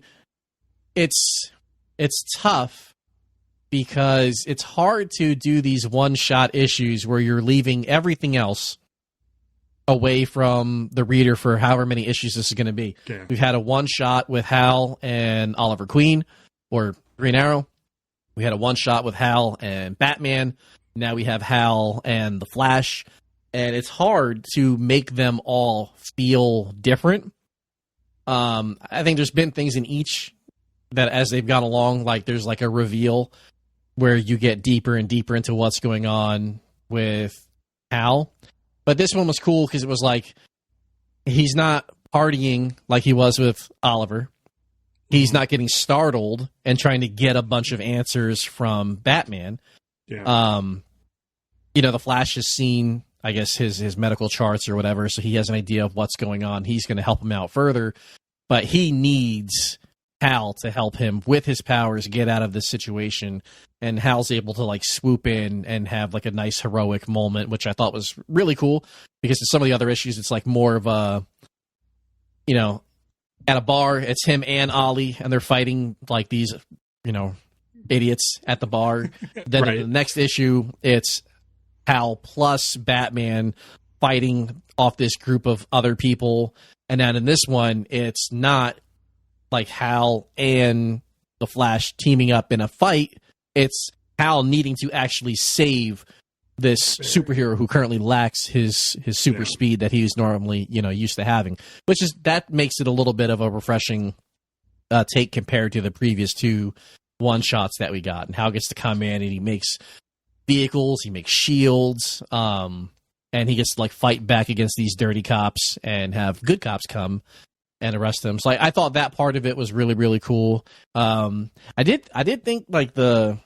it's tough, because it's hard to do these one-shot issues where you're leaving everything else away from the reader for however many issues this is going to be. Yeah. We've had a one-shot with Hal and Oliver Queen, or Green Arrow. We had a one-shot with Hal and Batman. Now we have Hal and the Flash. And it's hard to make them all feel different. I think there's been things in each that as they've gone along, like there's like a reveal where you get deeper and deeper into what's going on with Hal. But this one was cool because it was like, he's not partying like he was with Oliver. He's not getting startled and trying to get a bunch of answers from Batman. Yeah. The Flash has seen, I guess, his medical charts or whatever, so he has an idea of what's going on. He's going to help him out further, but he needs Hal to help him with his powers get out of this situation. And Hal's able to like swoop in and have like a nice heroic moment, which I thought was really cool, because in some of the other issues, it's like more of a, at a bar, it's him and Ollie, and they're fighting like these, idiots at the bar. Then in the next issue, it's Hal plus Batman fighting off this group of other people. And then in this one, it's not like Hal and the Flash teaming up in a fight. It's Hal needing to actually save this superhero who currently lacks his super speed that he's normally, used to having, that makes it a little bit of a refreshing take compared to the previous two one-shots that we got. And Hal gets to come in and he makes vehicles, he makes shields, and he gets to like fight back against these dirty cops and have good cops come and arrest them. So I thought that part of it was really, really cool. I did think like the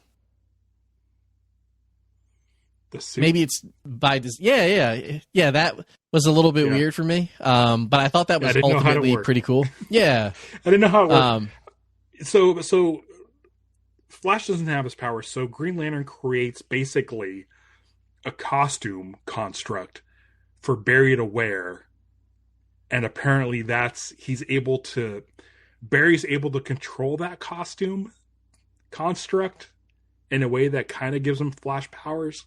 suit? Maybe it's by this. Yeah. That was a little bit weird for me. But I thought that was ultimately pretty cool. Yeah. I didn't know how it worked. So Flash doesn't have his powers. So Green Lantern creates basically a costume construct for Barry to wear. And apparently Barry's able to control that costume construct in a way that kind of gives him Flash powers.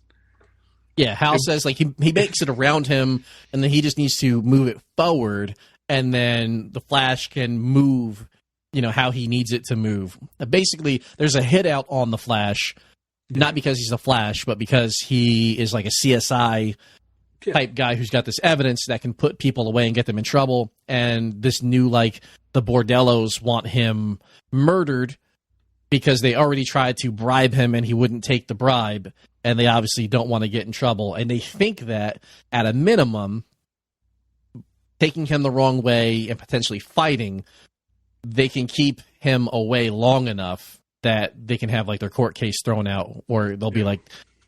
Yeah, Hal says like he makes it around him, and then he just needs to move it forward, and then the Flash can move, how he needs it to move. Basically, there's a hit out on the Flash, not because he's a Flash, but because he is like a CSI type guy who's got this evidence that can put people away and get them in trouble. And this new, like, the Bordellos want him murdered because they already tried to bribe him and he wouldn't take the bribe. And they obviously don't want to get in trouble. And they think that, at a minimum, taking him the wrong way and potentially fighting, they can keep him away long enough that they can have, like, their court case thrown out. Or they'll be like,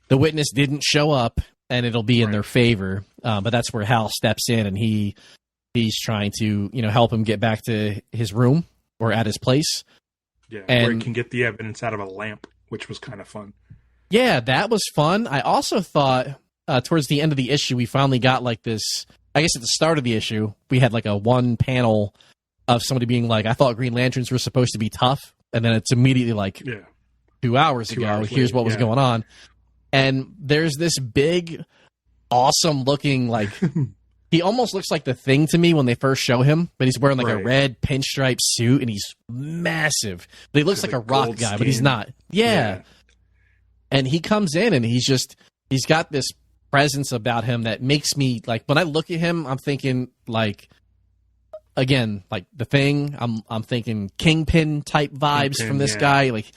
the witness didn't show up, and it'll be in their favor. But that's where Hal steps in, and he's trying to, help him get back to his room or at his place. Yeah, and where he can get the evidence out of a lamp, which was kind of fun. Yeah, that was fun. I also thought towards the end of the issue, we finally got like this, I guess at the start of the issue, we had like a one panel of somebody being like, I thought Green Lanterns were supposed to be tough. And then it's immediately like 2 hours ago, here's what was going on. And there's this big, awesome looking, like, he almost looks like the Thing to me when they first show him, but he's wearing like a red pinstripe suit and he's massive. But he looks like a rock guy, but he's not. Yeah. And he comes in and he's got this presence about him that makes me, like, when I look at him, I'm thinking, like, again, like the Thing. I'm thinking Kingpin type vibes from this guy. Like,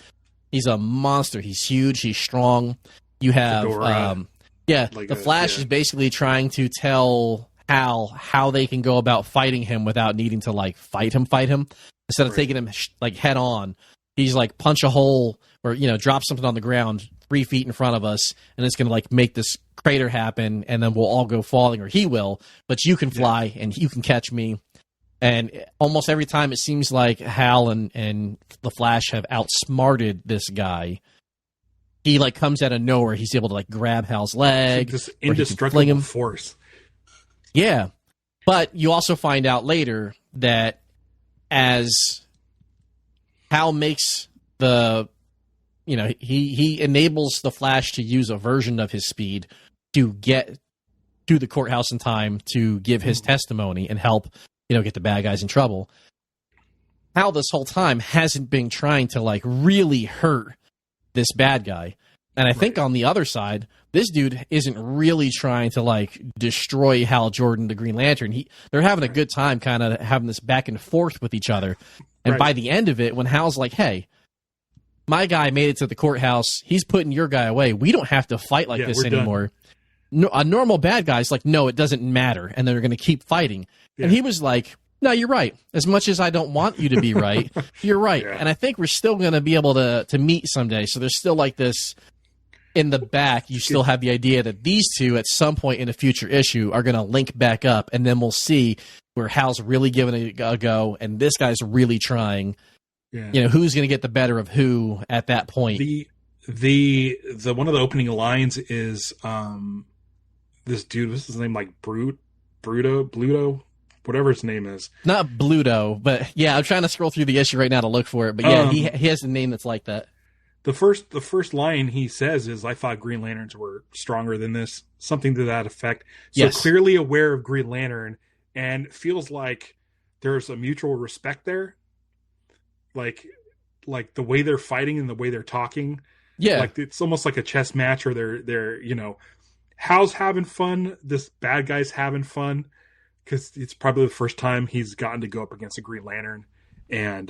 he's a monster. He's huge. He's strong. You have, the Flash is basically trying to tell Hal how they can go about fighting him without needing to, like, fight him. Instead of taking him, like, head on, he's like, punch a hole or, drop something on the ground 3 feet in front of us, and it's going to like make this crater happen, and then we'll all go falling, or he will, but you can fly and you can catch me. And almost every time it seems like Hal and the Flash have outsmarted this guy. He like comes out of nowhere. He's able to like grab Hal's leg. This indestructible force. Yeah. But you also find out later that as Hal makes he enables the Flash to use a version of his speed to get to the courthouse in time to give his testimony and help, get the bad guys in trouble. Hal this whole time hasn't been trying to like really hurt this bad guy. And I think on the other side, this dude isn't really trying to like destroy Hal Jordan, the Green Lantern. They're having a good time kind of having this back and forth with each other. And by the end of it, when Hal's like, hey, my guy made it to the courthouse, he's putting your guy away, we don't have to fight like this anymore. No, a normal bad guy's like, no, it doesn't matter. And they're going to keep fighting. Yeah. And he was like, no, you're right. As much as I don't want you to be right, you're right. Yeah. And I think we're still going to be able to meet someday. So there's still like this in the back. You still have the idea that these two at some point in a future issue are going to link back up. And then we'll see where Hal's really giving it a go. And this guy's really trying. Yeah. Who's going to get the better of who at that point. The one of the opening lines is this dude, what's his name? Like Bluto, whatever his name is. Not Bluto, but yeah, I'm trying to scroll through the issue right now to look for it. But yeah, he has a name that's like that. The first line he says is, "I thought Green Lanterns were stronger than this," something to that effect. So clearly aware of Green Lantern, and feels like there's a mutual respect there. Like the way they're fighting and the way they're talking. Yeah. Like it's almost like a chess match, or they're Hal's having fun, this bad guy's having fun, because it's probably the first time he's gotten to go up against a Green Lantern, and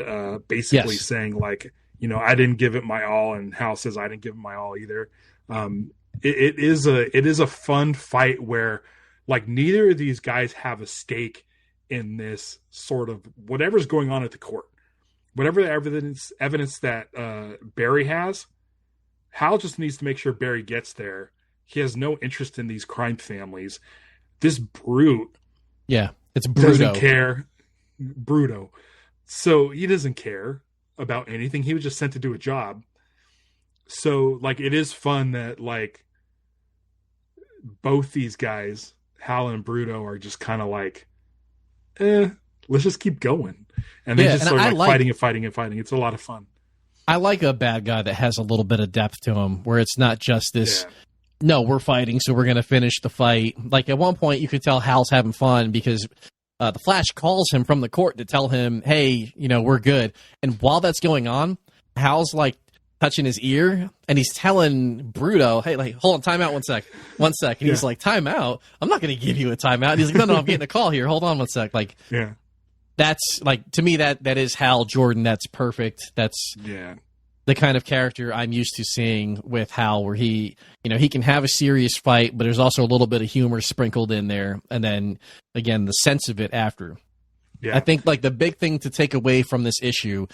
basically saying like, I didn't give it my all, and Hal says I didn't give it my all either. It is a fun fight where like neither of these guys have a stake in this sort of whatever's going on at the court. Whatever the evidence that Barry has, Hal just needs to make sure Barry gets there. He has no interest in these crime families. This brute, it's Bruto, doesn't care. Bruto. So he doesn't care about anything. He was just sent to do a job. So like it is fun that like both these guys, Hal and Bruto, are just kind of like, let's just keep going. And they just start like fighting. It's a lot of fun. I like a bad guy that has a little bit of depth to him, where it's not just this, no, we're fighting, so we're going to finish the fight. Like at one point you could tell Hal's having fun because the Flash calls him from the court to tell him, hey, we're good. And while that's going on, Hal's like touching his ear, and he's telling Bruto, hey, like, hold on, time out 1 sec. And he's like, time out? I'm not going to give you a timeout. And he's like, no, I'm getting a call here. Hold on 1 sec. Like, that's like, to me, that is Hal Jordan. That's perfect. That's the kind of character I'm used to seeing with Hal, where he can have a serious fight, but there's also a little bit of humor sprinkled in there. And then again, the sense of it after. I think like the big thing to take away from this issue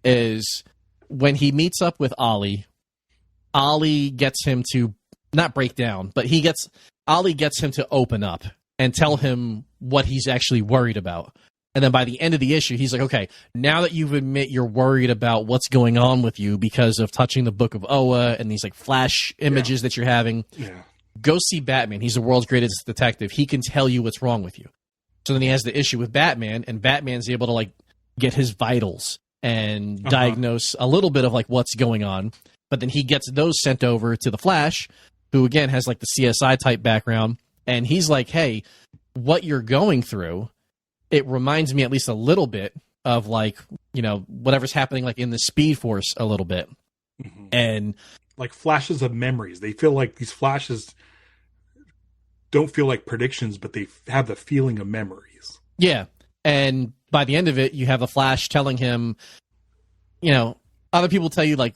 is when he meets up with Ollie gets him to not break down, but Ollie gets him to open up and tell him what he's actually worried about. And then by the end of the issue, he's like, okay, now that you've admit you're worried about what's going on with you because of touching the Book of Oa and these like flash images that you're having, go see Batman. He's the world's greatest detective. He can tell you what's wrong with you. So then he has the issue with Batman, and Batman's able to like get his vitals and diagnose a little bit of like what's going on. But then he gets those sent over to the Flash, who again has like the CSI type background. And he's like, hey, what you're going through, it reminds me at least a little bit of like, whatever's happening like in the Speed Force a little bit. And like flashes of memories. They feel like these flashes don't feel like predictions, but they have the feeling of memories. Yeah. And by the end of it, you have the Flash telling him, other people tell you like,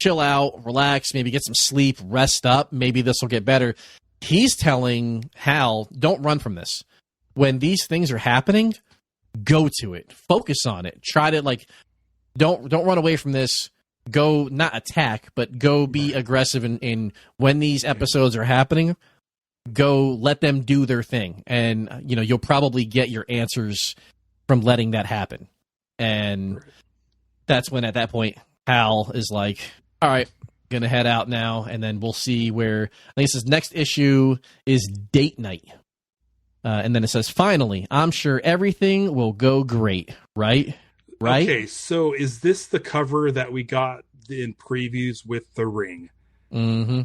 chill out, relax, maybe get some sleep, rest up. Maybe this will get better. He's telling Hal, don't run from this. When these things are happening, go to it. Focus on it. Try to like, don't run away from this. go not attack, but go be aggressive in when these episodes are happening. Go let them do their thing, and you'll probably get your answers from letting that happen. And that's when, at that point, Hal is like, "All right, gonna head out now," and then we'll see where. I think it says next issue is date night, and then it says, "Finally, I'm sure everything will go great." Right. Okay, so is this the cover that we got in previews with the ring? Mm-hmm.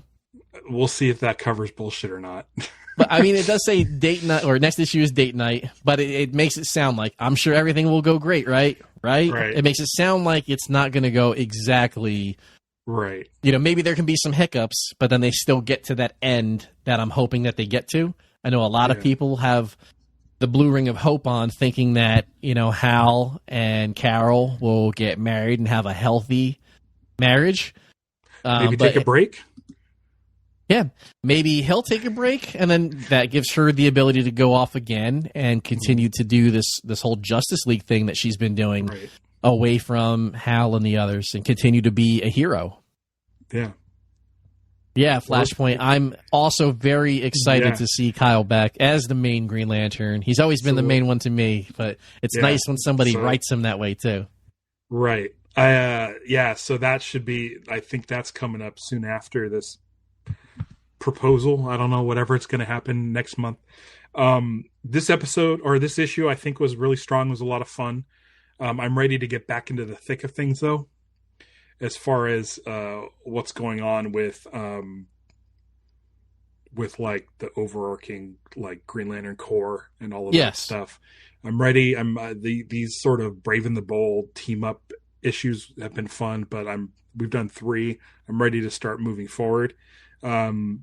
We'll see if that cover's bullshit or not. But I mean, it does say date night, or next issue is date night, but it makes it sound like I'm sure everything will go great, right? It makes it sound like it's not going to go exactly right. Maybe there can be some hiccups, but then they still get to that end that I'm hoping that they get to. I know a lot of people have the blue ring of hope on, thinking that Hal and Carol will get married and have a healthy marriage. Maybe take a break. Yeah, maybe he'll take a break, and then that gives her the ability to go off again and continue to do this whole Justice League thing that she's been doing away from Hal and the others, and continue to be a hero. Yeah. Yeah, Flashpoint. I'm also very excited to see Kyle back as the main Green Lantern. He's always been the main one to me, but it's nice when somebody writes him that way, too. Right. So that should be, I think that's coming up soon after this proposal. I don't know, whatever it's going to happen next month. This episode, or this issue, I think was really strong. It was a lot of fun. I'm ready to get back into the thick of things, though, as far as what's going on with like the overarching like Green Lantern Corps and all of that stuff. I'm ready. These sort of Brave and the Bold team up issues have been fun, but we've done 3. I'm ready to start moving forward. The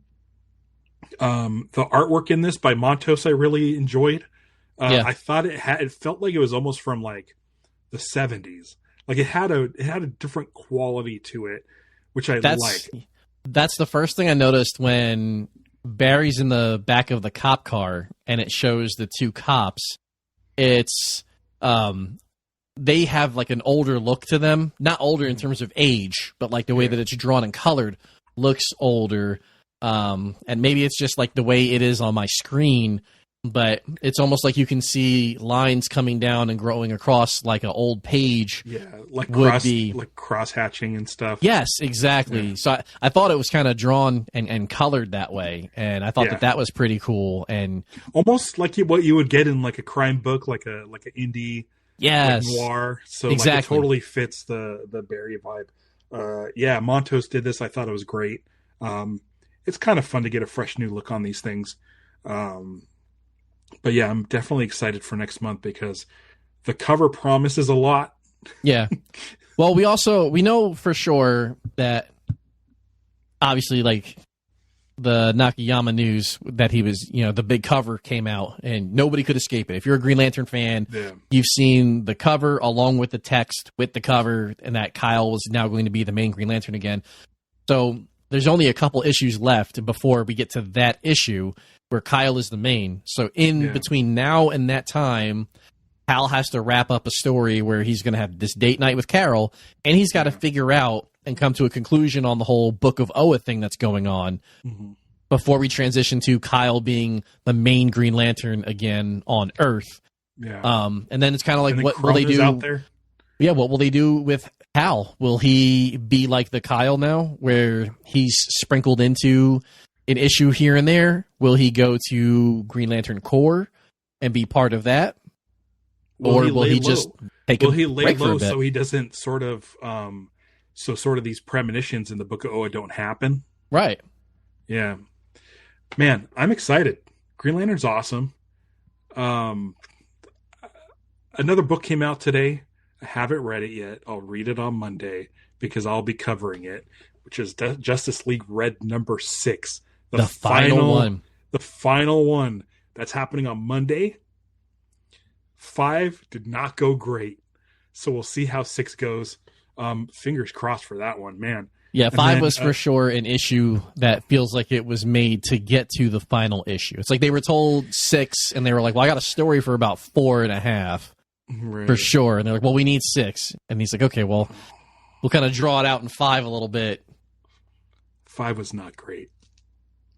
artwork in this by Montos I really enjoyed. I thought it felt like it was almost from like the 70s. Like it had a different quality to it, which I like. That's the first thing I noticed when Barry's in the back of the cop car and it shows the 2 cops. It's they have like an older look to them, not older in terms of age, but like the way that it's drawn and colored looks older. And maybe it's just like the way it is on my screen, but it's almost like you can see lines coming down and growing across like an old page. Yeah, like cross hatching and stuff. Yes, exactly. Yeah. So I thought it was kind of drawn and colored that way, and I thought that was pretty cool, and almost like what you would get in like a crime book, like an indie noir. So like it totally fits the Barry vibe. Montos did this. I thought it was great. It's kind of fun to get a fresh new look on these things. But yeah, I'm definitely excited for next month because the cover promises a lot. Yeah. Well, we know for sure that obviously like the Nakayama news that he was, the big cover came out and nobody could escape it. If you're a Green Lantern fan, you've seen the cover along with the text with the cover and that Kyle was now going to be the main Green Lantern again. So there's only a couple issues left before we get to that issue where Kyle is the main. So in between now and that time, Hal has to wrap up a story where he's going to have this date night with Carol, and he's got to figure out and come to a conclusion on the whole Book of Oa thing that's going on before we transition to Kyle being the main Green Lantern again on Earth. Yeah. And then it's kind of like, what will they do out there? Yeah, what will they do with Hal? Will he be like the Kyle now, where he's sprinkled into an issue here and there? Will he go to Green Lantern Corps and be part of that? Or will he just take a break for a bit? So he doesn't sort of these premonitions in the Book of Oa don't happen? Right. Yeah. Man, I'm excited. Green Lantern's awesome. Another book came out today. I haven't read it yet. I'll read it on Monday because I'll be covering it, which is Justice League Red number 6. The final one. The final one. That's happening on Monday. 5 did not go great. So we'll see how 6 goes. Fingers crossed for that one, man. Yeah, 5 was for sure an issue that feels like it was made to get to the final issue. It's like they were told 6, and they were like, well, I got a story for about 4.5. Right. For sure. And they're like, well, we need 6. And he's like, okay, well, we'll kind of draw it out in 5 a little bit. 5 was not great.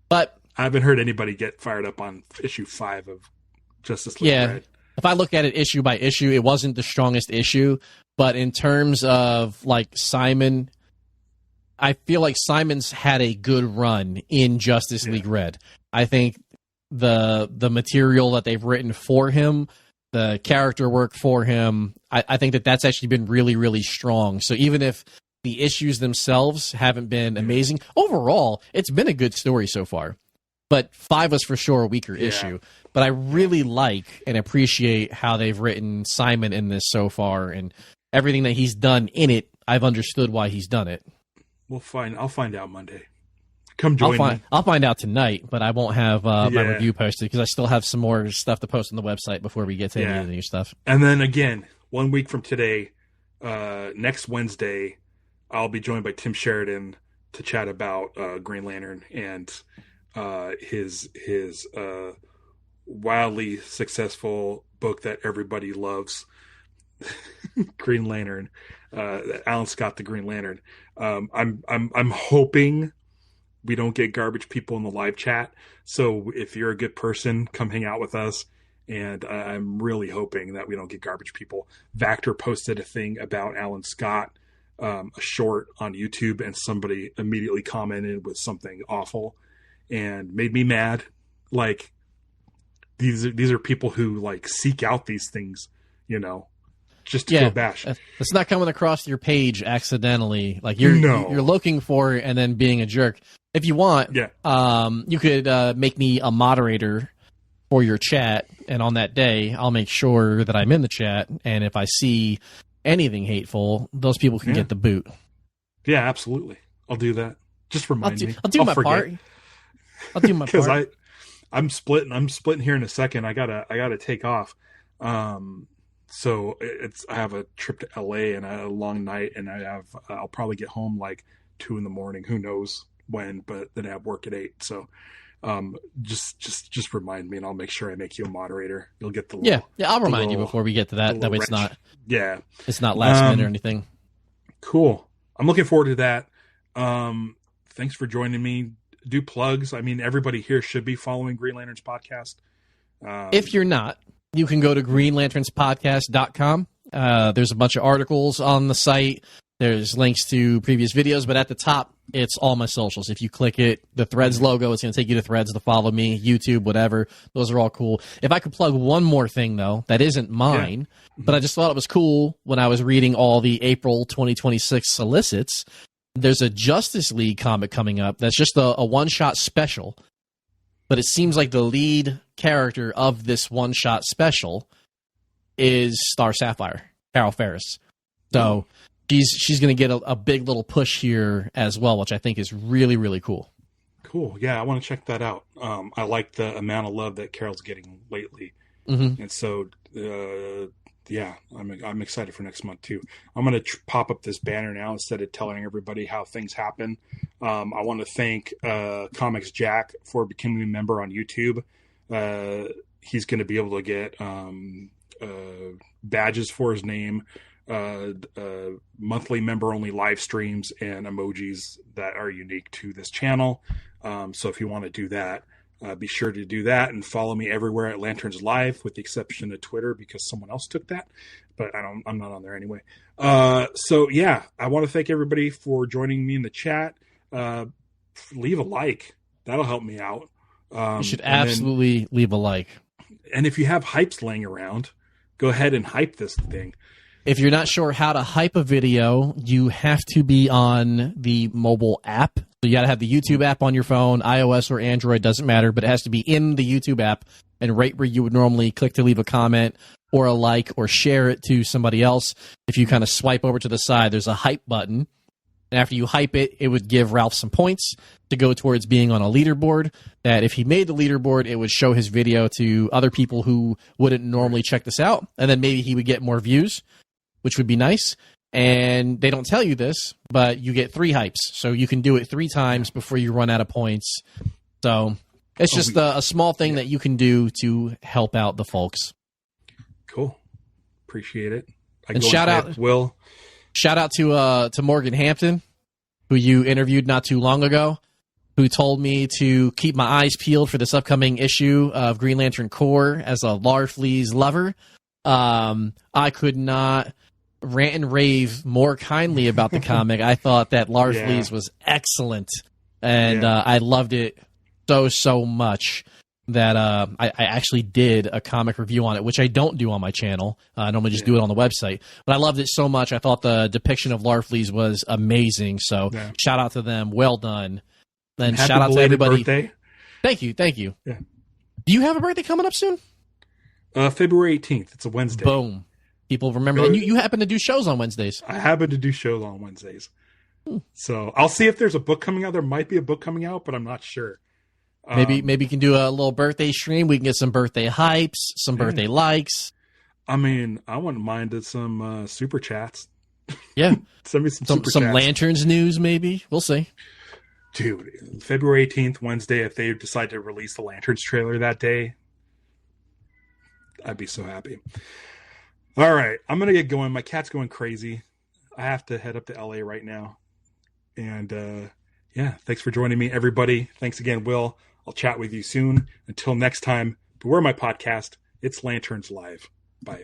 But I haven't heard anybody get fired up on issue 5 of Justice League Red. If I look at it issue by issue, it wasn't the strongest issue. But in terms of like Simon, I feel like Simon's had a good run in Justice League Red. I think the material that they've written for him, the character work for him, I think that's actually been really, really strong. So even if the issues themselves haven't been amazing, overall, it's been a good story so far. But 5 was for sure a weaker issue. But I really like and appreciate how they've written Simon in this so far, and everything that he's done in it, I've understood why he's done it. I'll find out Monday. Come join me. I'll find out tonight, but I won't have my review posted because I still have some more stuff to post on the website before we get to any of the new stuff. And then again, 1 week from today, next Wednesday, I'll be joined by Tim Sheridan to chat about Green Lantern and his wildly successful book that everybody loves, Green Lantern, Alan Scott, the Green Lantern. I'm hoping we don't get garbage people in the live chat. So if you're a good person, come hang out with us. And I'm really hoping that we don't get garbage people. Vactor posted a thing about Alan Scott, a short on YouTube, and somebody immediately commented with something awful and made me mad. Like, these are people who like seek out these things, just to feel bash. It's not coming across your page accidentally. Like you're looking for it and then being a jerk. If you want, you could make me a moderator for your chat, and on that day, I'll make sure that I'm in the chat. And if I see anything hateful, those people can get the boot. Yeah, absolutely. I'll do that. Just remind me. I'll do my part. I'll do my part. Because I'm splitting here in a second. I gotta take off. So I have a trip to LA and a long night, and I'll probably get home like 2 a.m. Who knows when? But then I have work at 8. So just remind me, and I'll make sure I make you a moderator. You'll get the I'll remind you before we get to that. That way it's not it's not last minute or anything. Cool. I'm looking forward to that. Thanks for joining me. Do plugs. I mean, everybody here should be following Green Lanterns podcast. If you're not, you can go to greenlanternspodcast.com. There's a bunch of articles on the site. There's links to previous videos, but at the top, it's all my socials. If you click it, the Threads logo, it's going to take you to Threads to follow me, YouTube, whatever. Those are all cool. If I could plug one more thing, though, that isn't mine, but I just thought it was cool when I was reading all the April 2026 solicits. There's a Justice League comic coming up that's just a one-shot special, but it seems like the lead character of this one-shot special is Star Sapphire, Carol Ferris. So she's going to get a big little push here as well, which I think is really, really cool. Cool. Yeah, I want to check that out. I like the amount of love that Carol's getting lately. And so, I'm excited for next month too. I'm going to pop up this banner now instead of telling everybody how things happen. I want to thank Comics Jack for becoming a member on YouTube. He's going to be able to get badges for his name, monthly member only live streams, and emojis that are unique to this channel. So if you want to do that, be sure to do that and follow me everywhere at Lanterns Live, with the exception of Twitter because someone else took that, but I'm not on there anyway. So yeah, I want to thank everybody for joining me in the chat. Leave a like. That'll help me out. You should absolutely leave a like. And if you have hypes laying around, go ahead and hype this thing. If you're not sure how to hype a video, you have to be on the mobile app. So you got to have the YouTube app on your phone, iOS or Android, doesn't matter, but it has to be in the YouTube app and right where you would normally click to leave a comment or a like or share it to somebody else. If you kind of swipe over to the side, there's a hype button. And after you hype it, it would give Ralph some points to go towards being on a leaderboard. That if he made the leaderboard, it would show his video to other people who wouldn't normally check this out. And then maybe he would get more views, which would be nice. And they don't tell you this, but you get 3 hypes. So you can do it 3 times before you run out of points. So it's just a small thing that you can do to help out the folks. Cool. Appreciate it. And shout out Will. Shout out to Morgan Hampton, who you interviewed not too long ago, who told me to keep my eyes peeled for this upcoming issue of Green Lantern Corps as a Larfleeze lover. I could not rant and rave more kindly about the comic. I thought that Larfleeze was excellent, and I loved it so much that I actually did a comic review on it, which I don't do on my channel. I normally just do it on the website. But I loved it so much. I thought the depiction of Larfleeze was amazing. So shout out to them. Well done. Then shout out to everybody. Birthday. Thank you. Yeah. Do you have a birthday coming up soon? February 18th. It's a Wednesday. Boom. People remember that. You happen to do shows on Wednesdays. I happen to do shows on Wednesdays. So I'll see if there's a book coming out. There might be a book coming out, but I'm not sure. Maybe you can do a little birthday stream. We can get some birthday hypes, some birthday likes. I mean, I wouldn't mind some super chats. Yeah. Send me some chats. Lanterns news, maybe. We'll see. Dude, February 18th, Wednesday, if they decide to release the Lanterns trailer that day, I'd be so happy. All right, I'm going to get going. My cat's going crazy. I have to head up to LA right now. And thanks for joining me, everybody. Thanks again, Will. I'll chat with you soon. Until next time, beware my podcast. It's Lanterns Live. Bye.